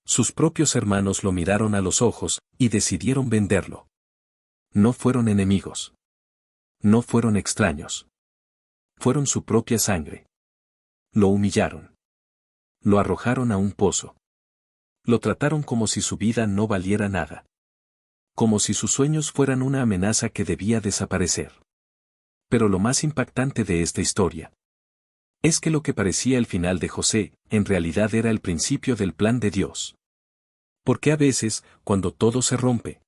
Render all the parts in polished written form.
Sus propios hermanos lo miraron a los ojos y decidieron venderlo. No fueron enemigos. No fueron extraños. Fueron su propia sangre. Lo humillaron. Lo arrojaron a un pozo. Lo trataron como si su vida no valiera nada. Como si sus sueños fueran una amenaza que debía desaparecer. Pero lo más impactante de esta historia es que lo que parecía el final de José, en realidad era el principio del plan de Dios. Porque a veces, cuando todo se rompe,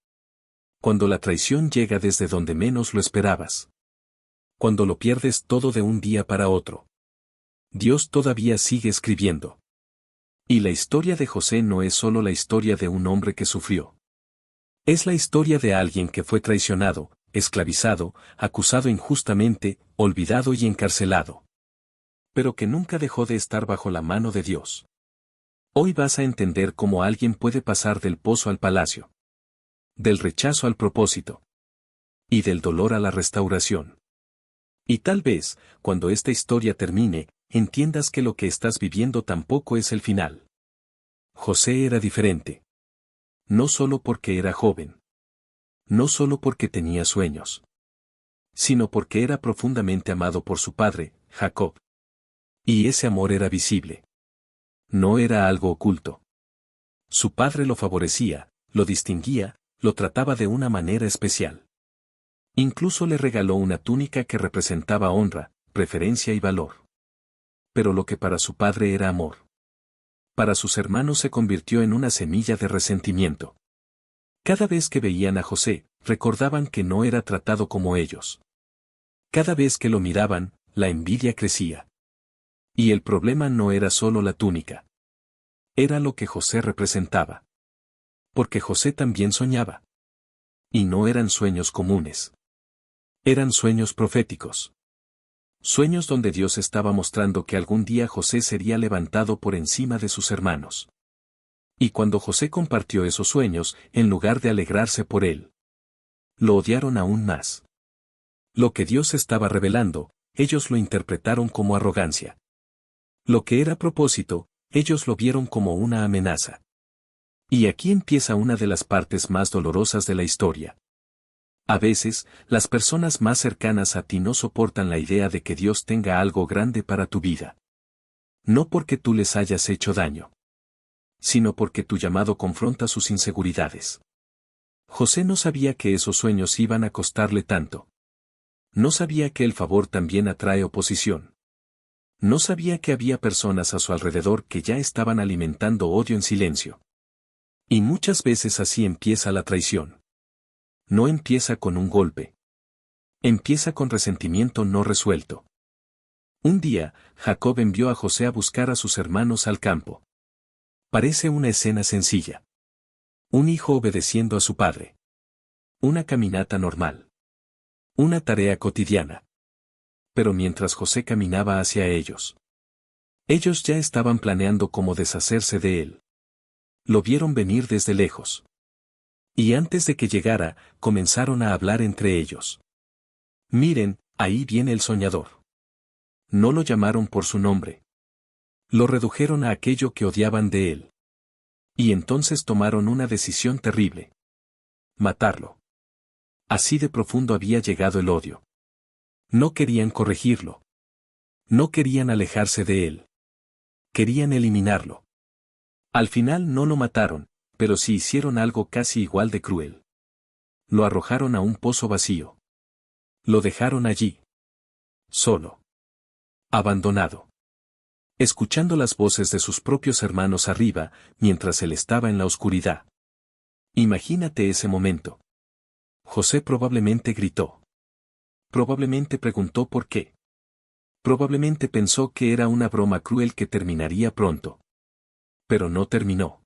cuando la traición llega desde donde menos lo esperabas, cuando lo pierdes todo de un día para otro, Dios todavía sigue escribiendo. Y la historia de José no es solo la historia de un hombre que sufrió. Es la historia de alguien que fue traicionado, esclavizado, acusado injustamente, olvidado y encarcelado. Pero que nunca dejó de estar bajo la mano de Dios. Hoy vas a entender cómo alguien puede pasar del pozo al palacio. Del rechazo al propósito. Y del dolor a la restauración. Y tal vez, cuando esta historia termine, entiendas que lo que estás viviendo tampoco es el final. José era diferente. No solo porque era joven. No solo porque tenía sueños. Sino porque era profundamente amado por su padre, Jacob. Y ese amor era visible. No era algo oculto. Su padre lo favorecía, lo distinguía, lo trataba de una manera especial. Incluso le regaló una túnica que representaba honra, preferencia y valor. Pero lo que para su padre era amor, para sus hermanos se convirtió en una semilla de resentimiento. Cada vez que veían a José, recordaban que no era tratado como ellos. Cada vez que lo miraban, la envidia crecía. Y el problema no era solo la túnica. Era lo que José representaba. Porque José también soñaba. Y no eran sueños comunes. Eran sueños proféticos. Sueños donde Dios estaba mostrando que algún día José sería levantado por encima de sus hermanos. Y cuando José compartió esos sueños, en lugar de alegrarse por él, lo odiaron aún más. Lo que Dios estaba revelando, ellos lo interpretaron como arrogancia. Lo que era propósito, ellos lo vieron como una amenaza. Y aquí empieza una de las partes más dolorosas de la historia. A veces, las personas más cercanas a ti no soportan la idea de que Dios tenga algo grande para tu vida. No porque tú les hayas hecho daño, sino porque tu llamado confronta sus inseguridades. José no sabía que esos sueños iban a costarle tanto. No sabía que el favor también atrae oposición. No sabía que había personas a su alrededor que ya estaban alimentando odio en silencio. Y muchas veces así empieza la traición. No empieza con un golpe. Empieza con resentimiento no resuelto. Un día, Jacob envió a José a buscar a sus hermanos al campo. Parece una escena sencilla. Un hijo obedeciendo a su padre. Una caminata normal. Una tarea cotidiana. Pero mientras José caminaba hacia ellos, ya estaban planeando cómo deshacerse de él. Lo vieron venir desde lejos. Y antes de que llegara, comenzaron a hablar entre ellos. Miren, ahí viene el soñador. No lo llamaron por su nombre. Lo redujeron a aquello que odiaban de él. Y entonces tomaron una decisión terrible. Matarlo. Así de profundo había llegado el odio. No querían corregirlo. No querían alejarse de él. Querían eliminarlo. Al final no lo mataron, pero sí hicieron algo casi igual de cruel. Lo arrojaron a un pozo vacío. Lo dejaron allí. Solo. Abandonado. Escuchando las voces de sus propios hermanos arriba, mientras él estaba en la oscuridad. Imagínate ese momento. José probablemente gritó. Probablemente preguntó por qué. Probablemente pensó que era una broma cruel que terminaría pronto. Pero no terminó.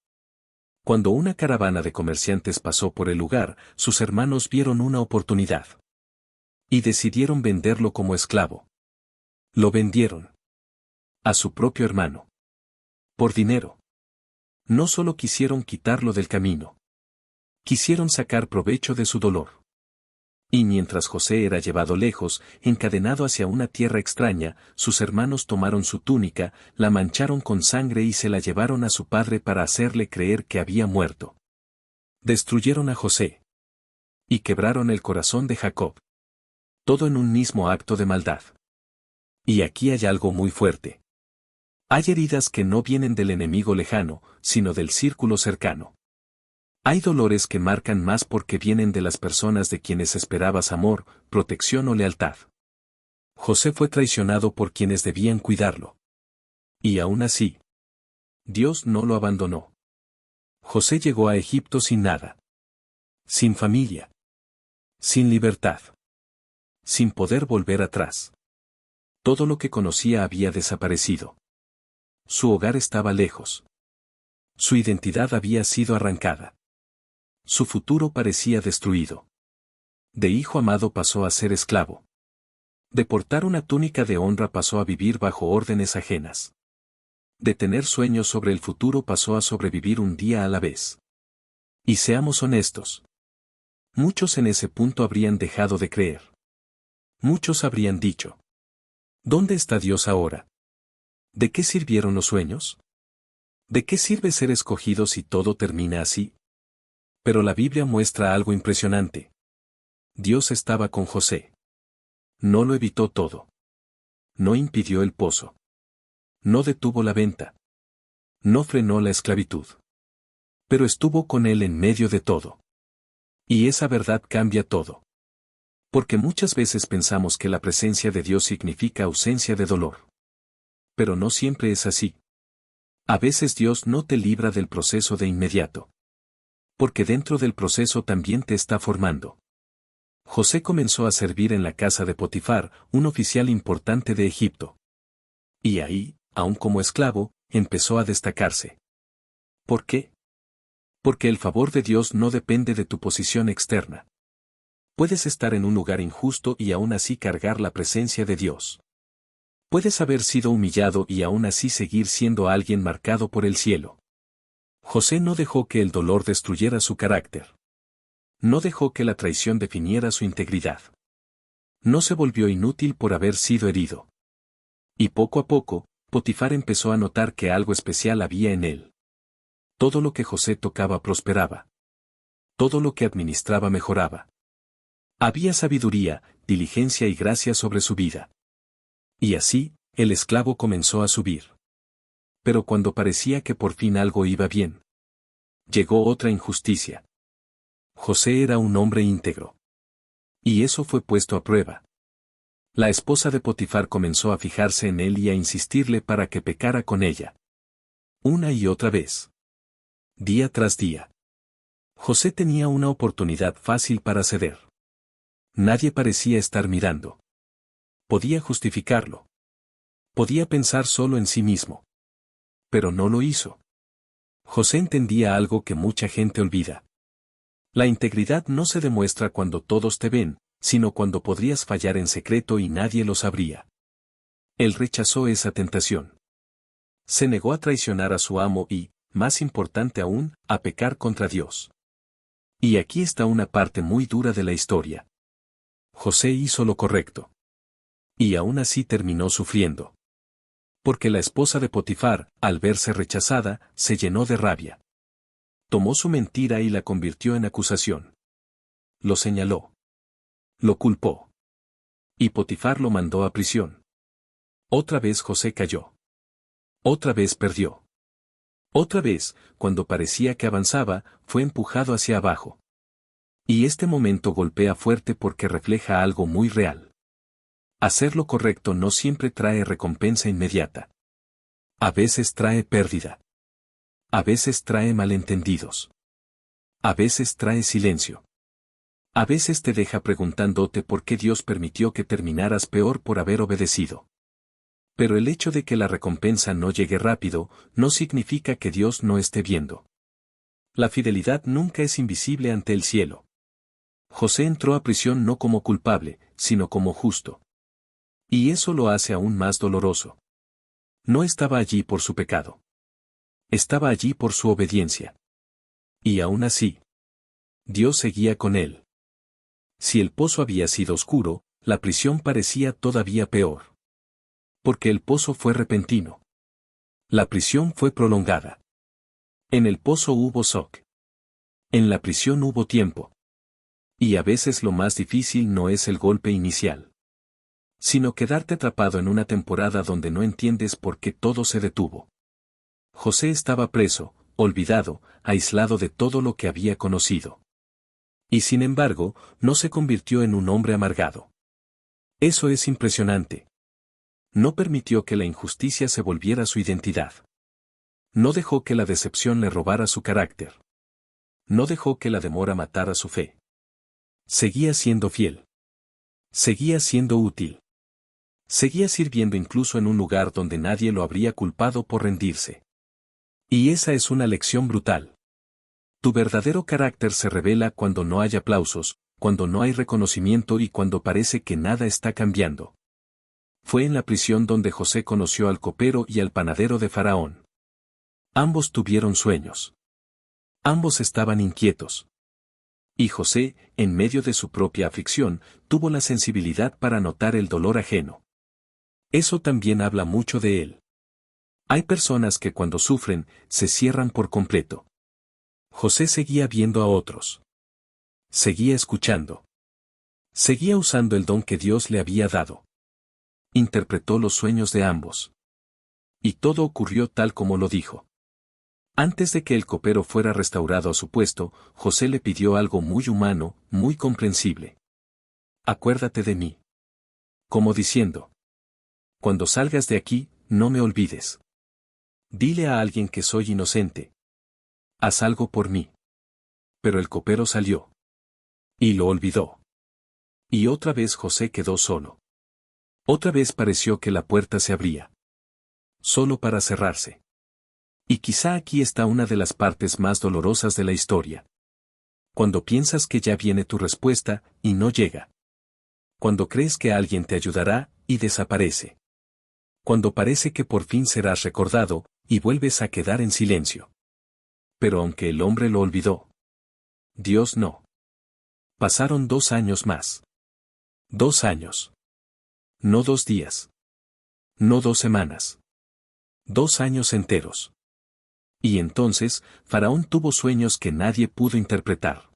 Cuando una caravana de comerciantes pasó por el lugar, sus hermanos vieron una oportunidad. Y decidieron venderlo como esclavo. Lo vendieron. A su propio hermano. Por dinero. No solo quisieron quitarlo del camino. Quisieron sacar provecho de su dolor. Y mientras José era llevado lejos, encadenado hacia una tierra extraña, sus hermanos tomaron su túnica, la mancharon con sangre y se la llevaron a su padre para hacerle creer que había muerto. Destruyeron a José. Y quebraron el corazón de Jacob. Todo en un mismo acto de maldad. Y aquí hay algo muy fuerte. Hay heridas que no vienen del enemigo lejano, sino del círculo cercano. Hay dolores que marcan más porque vienen de las personas de quienes esperabas amor, protección o lealtad. José fue traicionado por quienes debían cuidarlo. Y aún así, Dios no lo abandonó. José llegó a Egipto sin nada. Sin familia. Sin libertad. Sin poder volver atrás. Todo lo que conocía había desaparecido. Su hogar estaba lejos. Su identidad había sido arrancada. Su futuro parecía destruido. De hijo amado pasó a ser esclavo. De portar una túnica de honra pasó a vivir bajo órdenes ajenas. De tener sueños sobre el futuro pasó a sobrevivir un día a la vez. Y seamos honestos. Muchos en ese punto habrían dejado de creer. Muchos habrían dicho: ¿dónde está Dios ahora? ¿De qué sirvieron los sueños? ¿De qué sirve ser escogido si todo termina así? Pero la Biblia muestra algo impresionante. Dios estaba con José. No lo evitó todo. No impidió el pozo. No detuvo la venta. No frenó la esclavitud. Pero estuvo con él en medio de todo. Y esa verdad cambia todo. Porque muchas veces pensamos que la presencia de Dios significa ausencia de dolor. Pero no siempre es así. A veces Dios no te libra del proceso de inmediato. Porque dentro del proceso también te está formando. José comenzó a servir en la casa de Potifar, un oficial importante de Egipto. Y ahí, aun como esclavo, empezó a destacarse. ¿Por qué? Porque el favor de Dios no depende de tu posición externa. Puedes estar en un lugar injusto y aún así cargar la presencia de Dios. Puedes haber sido humillado y aún así seguir siendo alguien marcado por el cielo. José no dejó que el dolor destruyera su carácter. No dejó que la traición definiera su integridad. No se volvió inútil por haber sido herido. Y poco a poco, Potifar empezó a notar que algo especial había en él. Todo lo que José tocaba prosperaba. Todo lo que administraba mejoraba. Había sabiduría, diligencia y gracia sobre su vida. Y así, el esclavo comenzó a subir. Pero cuando parecía que por fin algo iba bien, llegó otra injusticia. José era un hombre íntegro. Y eso fue puesto a prueba. La esposa de Potifar comenzó a fijarse en él y a insistirle para que pecara con ella. Una y otra vez. Día tras día. José tenía una oportunidad fácil para ceder. Nadie parecía estar mirando. Podía justificarlo. Podía pensar solo en sí mismo. Pero no lo hizo. José entendía algo que mucha gente olvida. La integridad no se demuestra cuando todos te ven, sino cuando podrías fallar en secreto y nadie lo sabría. Él rechazó esa tentación. Se negó a traicionar a su amo y, más importante aún, a pecar contra Dios. Y aquí está una parte muy dura de la historia. José hizo lo correcto. Y aún así terminó sufriendo. Porque la esposa de Potifar, al verse rechazada, se llenó de rabia. Tomó su mentira y la convirtió en acusación. Lo señaló. Lo culpó. Y Potifar lo mandó a prisión. Otra vez José cayó. Otra vez perdió. Otra vez, cuando parecía que avanzaba, fue empujado hacia abajo. Y este momento golpea fuerte porque refleja algo muy real. Hacer lo correcto no siempre trae recompensa inmediata. A veces trae pérdida. A veces trae malentendidos. A veces trae silencio. A veces te deja preguntándote por qué Dios permitió que terminaras peor por haber obedecido. Pero el hecho de que la recompensa no llegue rápido, no significa que Dios no esté viendo. La fidelidad nunca es invisible ante el cielo. José entró a prisión no como culpable, sino como justo. Y eso lo hace aún más doloroso. No estaba allí por su pecado. Estaba allí por su obediencia. Y aún así, Dios seguía con él. Si el pozo había sido oscuro, la prisión parecía todavía peor. Porque el pozo fue repentino. La prisión fue prolongada. En el pozo hubo shock. En la prisión hubo tiempo. Y a veces lo más difícil no es el golpe inicial, sino quedarte atrapado en una temporada donde no entiendes por qué todo se detuvo. José estaba preso, olvidado, aislado de todo lo que había conocido. Y sin embargo, no se convirtió en un hombre amargado. Eso es impresionante. No permitió que la injusticia se volviera su identidad. No dejó que la decepción le robara su carácter. No dejó que la demora matara su fe. Seguía siendo fiel. Seguía siendo útil. Seguía sirviendo incluso en un lugar donde nadie lo habría culpado por rendirse. Y esa es una lección brutal. Tu verdadero carácter se revela cuando no hay aplausos, cuando no hay reconocimiento y cuando parece que nada está cambiando. Fue en la prisión donde José conoció al copero y al panadero de Faraón. Ambos tuvieron sueños. Ambos estaban inquietos. Y José, en medio de su propia aflicción, tuvo la sensibilidad para notar el dolor ajeno. Eso también habla mucho de él. Hay personas que cuando sufren, se cierran por completo. José seguía viendo a otros. Seguía escuchando. Seguía usando el don que Dios le había dado. Interpretó los sueños de ambos. Y todo ocurrió tal como lo dijo. Antes de que el copero fuera restaurado a su puesto, José le pidió algo muy humano, muy comprensible. Acuérdate de mí. Como diciendo: cuando salgas de aquí, no me olvides. Dile a alguien que soy inocente. Haz algo por mí. Pero el copero salió. Y lo olvidó. Y otra vez José quedó solo. Otra vez pareció que la puerta se abría. Solo para cerrarse. Y quizá aquí está una de las partes más dolorosas de la historia. Cuando piensas que ya viene tu respuesta, y no llega. Cuando crees que alguien te ayudará, y desaparece. Cuando parece que por fin serás recordado, y vuelves a quedar en silencio. Pero aunque el hombre lo olvidó, Dios no. Pasaron 2 años más. 2 años. No 2 días. No 2 semanas. 2 años enteros. Y entonces, Faraón tuvo sueños que nadie pudo interpretar.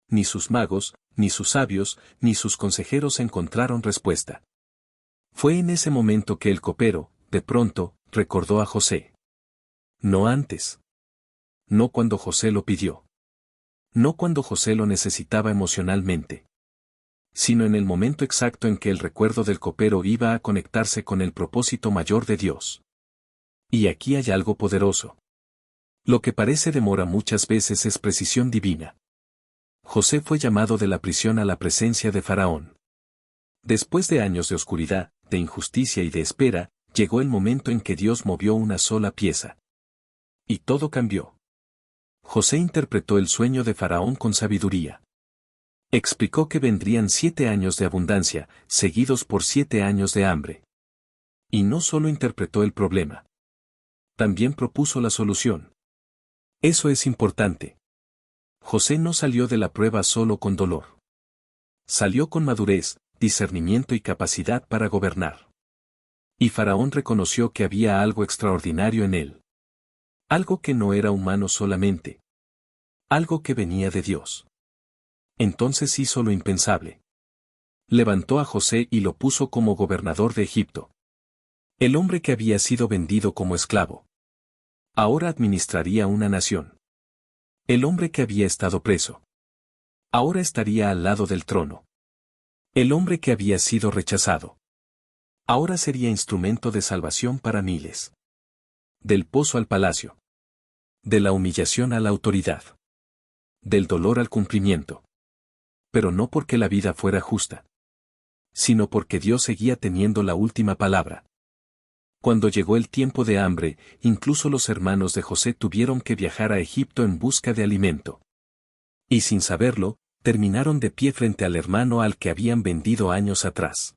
Ni sus magos, ni sus sabios, ni sus consejeros encontraron respuesta. Fue en ese momento que el copero, de pronto, recordó a José. No antes. No cuando José lo pidió. No cuando José lo necesitaba emocionalmente. Sino en el momento exacto en que el recuerdo del copero iba a conectarse con el propósito mayor de Dios. Y aquí hay algo poderoso. Lo que parece demora muchas veces es precisión divina. José fue llamado de la prisión a la presencia de Faraón. Después de años de oscuridad, de injusticia y de espera, llegó el momento en que Dios movió una sola pieza. Y todo cambió. José interpretó el sueño de Faraón con sabiduría. Explicó que vendrían 7 años de abundancia, seguidos por 7 años de hambre. Y no solo interpretó el problema. También propuso la solución. Eso es importante. José no salió de la prueba solo con dolor. Salió con madurez, discernimiento y capacidad para gobernar. Y Faraón reconoció que había algo extraordinario en él. Algo que no era humano solamente. Algo que venía de Dios. Entonces hizo lo impensable. Levantó a José y lo puso como gobernador de Egipto. El hombre que había sido vendido como esclavo. Ahora administraría una nación. El hombre que había estado preso. Ahora estaría al lado del trono. El hombre que había sido rechazado. Ahora sería instrumento de salvación para miles. Del pozo al palacio. De la humillación a la autoridad. Del dolor al cumplimiento. Pero no porque la vida fuera justa. Sino porque Dios seguía teniendo la última palabra. Cuando llegó el tiempo de hambre, incluso los hermanos de José tuvieron que viajar a Egipto en busca de alimento. Y sin saberlo, terminaron de pie frente al hermano al que habían vendido años atrás.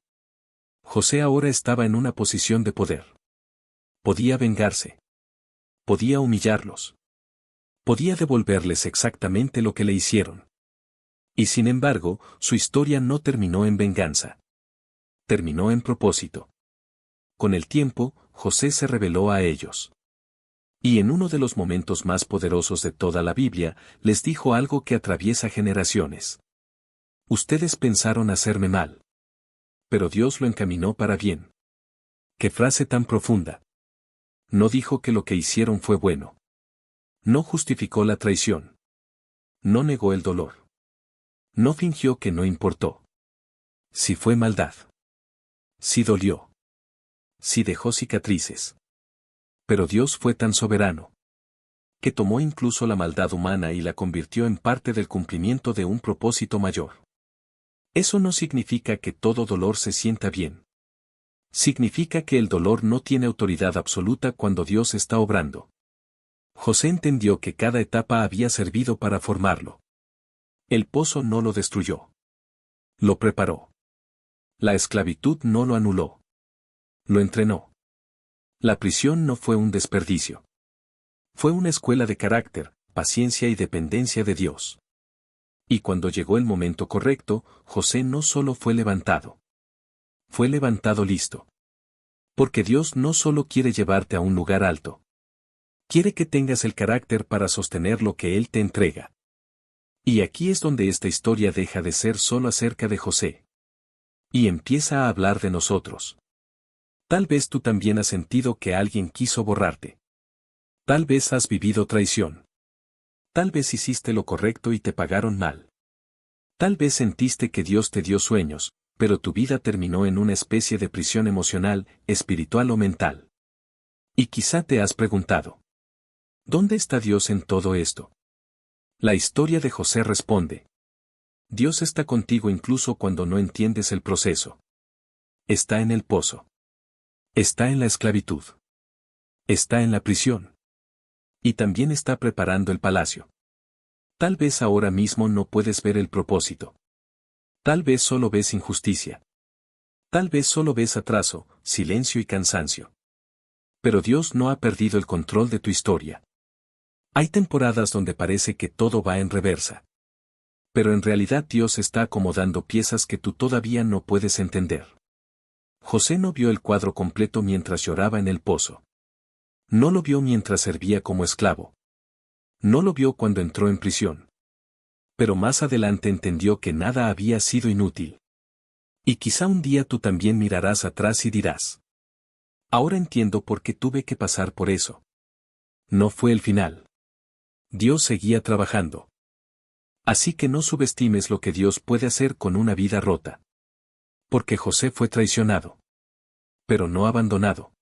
José ahora estaba en una posición de poder. Podía vengarse. Podía humillarlos. Podía devolverles exactamente lo que le hicieron. Y sin embargo, su historia no terminó en venganza. Terminó en propósito. Con el tiempo, José se reveló a ellos. Y en uno de los momentos más poderosos de toda la Biblia, les dijo algo que atraviesa generaciones. Ustedes pensaron hacerme mal. Pero Dios lo encaminó para bien. ¡Qué frase tan profunda! No dijo que lo que hicieron fue bueno. No justificó la traición. No negó el dolor. No fingió que no importó. Sí fue maldad. Sí dolió. Sí dejó cicatrices. Pero Dios fue tan soberano que tomó incluso la maldad humana y la convirtió en parte del cumplimiento de un propósito mayor. Eso no significa que todo dolor se sienta bien. Significa que el dolor no tiene autoridad absoluta cuando Dios está obrando. José entendió que cada etapa había servido para formarlo. El pozo no lo destruyó. Lo preparó. La esclavitud no lo anuló. Lo entrenó. La prisión no fue un desperdicio. Fue una escuela de carácter, paciencia y dependencia de Dios. Y cuando llegó el momento correcto, José no solo fue levantado. Fue levantado listo. Porque Dios no solo quiere llevarte a un lugar alto. Quiere que tengas el carácter para sostener lo que Él te entrega. Y aquí es donde esta historia deja de ser solo acerca de José. Y empieza a hablar de nosotros. Tal vez tú también has sentido que alguien quiso borrarte. Tal vez has vivido traición. Tal vez hiciste lo correcto y te pagaron mal. Tal vez sentiste que Dios te dio sueños, pero tu vida terminó en una especie de prisión emocional, espiritual o mental. Y quizá te has preguntado, ¿dónde está Dios en todo esto? La historia de José responde. Dios está contigo incluso cuando no entiendes el proceso. Está en el pozo. Está en la esclavitud. Está en la prisión. Y también está preparando el palacio. Tal vez ahora mismo no puedes ver el propósito. Tal vez solo ves injusticia. Tal vez solo ves atraso, silencio y cansancio. Pero Dios no ha perdido el control de tu historia. Hay temporadas donde parece que todo va en reversa. Pero en realidad Dios está acomodando piezas que tú todavía no puedes entender. José no vio el cuadro completo mientras lloraba en el pozo. No lo vio mientras servía como esclavo. No lo vio cuando entró en prisión. Pero más adelante entendió que nada había sido inútil. Y quizá un día tú también mirarás atrás y dirás. Ahora entiendo por qué tuve que pasar por eso. No fue el final. Dios seguía trabajando. Así que no subestimes lo que Dios puede hacer con una vida rota. Porque José fue traicionado. Pero no abandonado.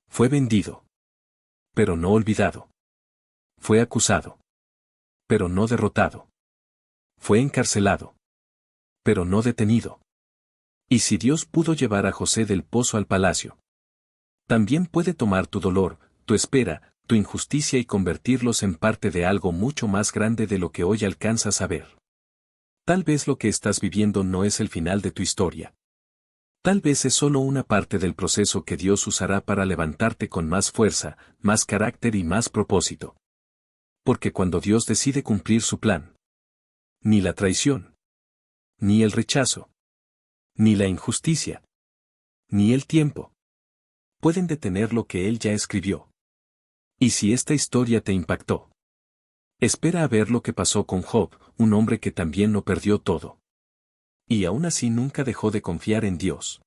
Fue vendido. Pero no olvidado. Fue acusado. Pero no derrotado. Fue encarcelado. Pero no detenido. Y si Dios pudo llevar a José del pozo al palacio, también puede tomar tu dolor, tu espera, tu injusticia y convertirlos en parte de algo mucho más grande de lo que hoy alcanzas a ver. Tal vez lo que estás viviendo no es el final de tu historia. Tal vez es solo una parte del proceso que Dios usará para levantarte con más fuerza, más carácter y más propósito. Porque cuando Dios decide cumplir su plan, ni la traición, ni el rechazo, ni la injusticia, ni el tiempo, pueden detener lo que Él ya escribió. Y si esta historia te impactó, espera a ver lo que pasó con Job, un hombre que también lo perdió todo. Y aún así nunca dejó de confiar en Dios.